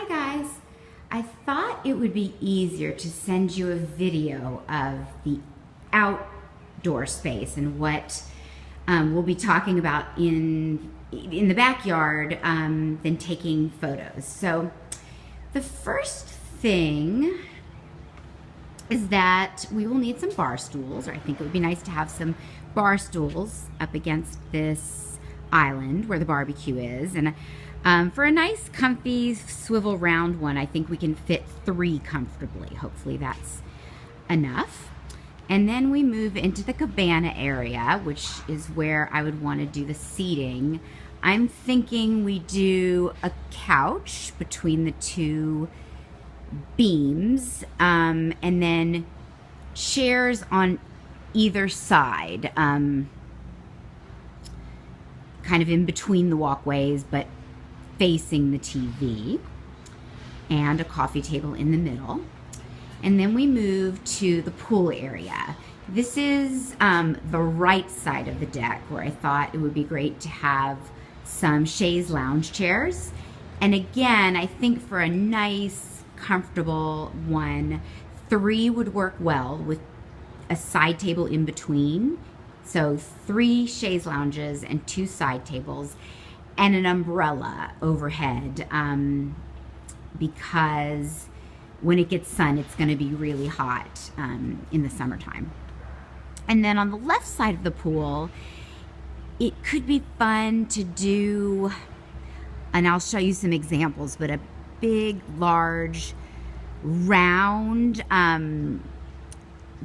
Hi guys. I thought it would be easier to send you a video of the outdoor space and what we'll be talking about in the backyard than taking photos. So the first thing is that we will need some bar stools, or I think it would be nice to have some bar stools up against this island where the barbecue is. And for a nice, comfy, swivel round one, I think we can fit 3 comfortably. Hopefully that's enough. And then we move into the cabana area, which is where I would want to do the seating. I'm thinking we do a couch between the 2 beams, and then chairs on either side, kind of in between the walkways, but facing the TV, and a coffee table in the middle. And then we move to the pool area. This is the right side of the deck, where I thought it would be great to have some chaise lounge chairs. And again, I think for a nice, comfortable one, 3 would work well with a side table in between. So 3 chaise lounges and 2 side tables, and an umbrella overhead, because when it gets sun, it's going to be really hot in the summertime. And then on the left side of the pool, it could be fun to do, and I'll show you some examples, but a big, large, round,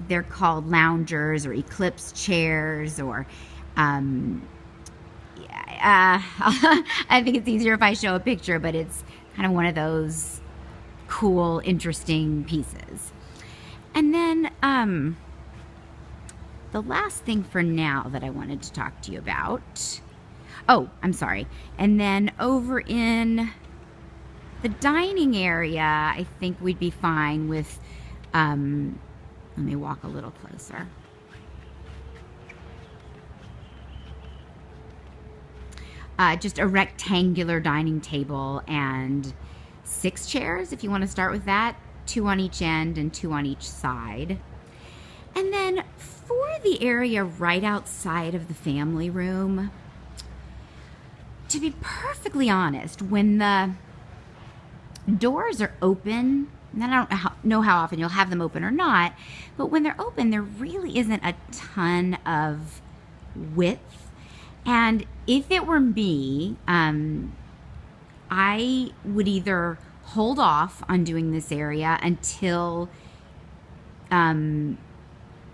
they're called loungers or eclipse chairs, or I think it's easier if I show a picture, but it's kind of one of those cool, interesting pieces. And then the last thing for now that I wanted to talk to you about, I'm sorry. And then over in the dining area, I think we'd be fine with, let me walk a little closer. Just a rectangular dining table and 6 chairs, if you want to start with that, 2 on each end and 2 on each side. And then for the area right outside of the family room, to be perfectly honest, when the doors are open, and I don't know how often you'll have them open or not, but when they're open, there really isn't a ton of width. And if it were me, I would either hold off on doing this area until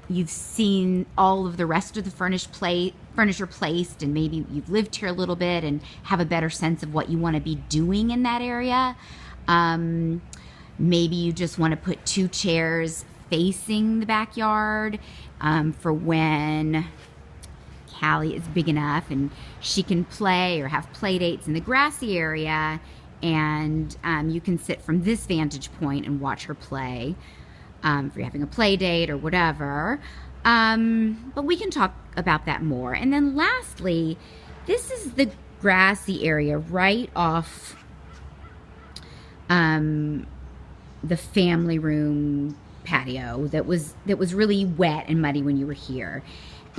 you've seen all of the rest of the furniture placed, and maybe you've lived here a little bit and have a better sense of what you want to be doing in that area. Maybe you just want to put 2 chairs facing the backyard for when Callie is big enough and she can play or have play dates in the grassy area, and you can sit from this vantage point and watch her play if you're having a play date or whatever. But we can talk about that more. And then lastly, this is the grassy area right off the family room patio that was really wet and muddy when you were here.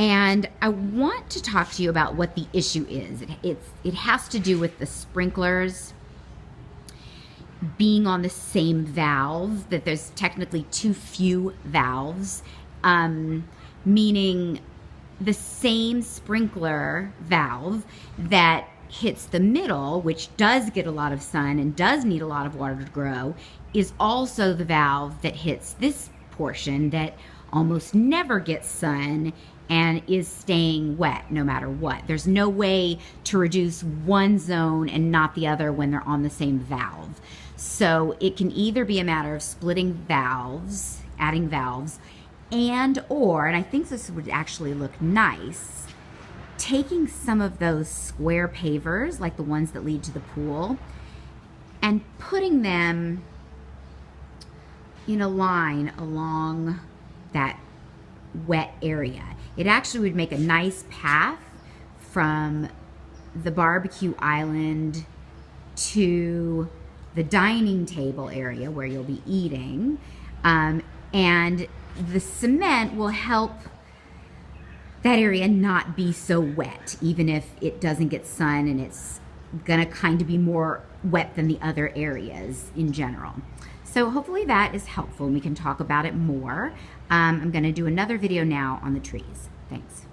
And I want to talk to you about what the issue is. It has to do with the sprinklers being on the same valve, that there's technically too few valves, meaning the same sprinkler valve that hits the middle, which does get a lot of sun and does need a lot of water to grow, is also the valve that hits this portion that almost never gets sun and is staying wet no matter what. There's no way to reduce one zone and not the other when they're on the same valve. So it can either be a matter of splitting valves, adding valves, and I think this would actually look nice, taking some of those square pavers, like the ones that lead to the pool, and putting them in a line along that wet area. It actually would make a nice path from the barbecue island to the dining table area where you'll be eating. And the cement will help that area not be so wet, even if it doesn't get sun and it's gonna kind of be more wet than the other areas in general. So hopefully that is helpful and we can talk about it more. I'm gonna do another video now on the trees. Thanks.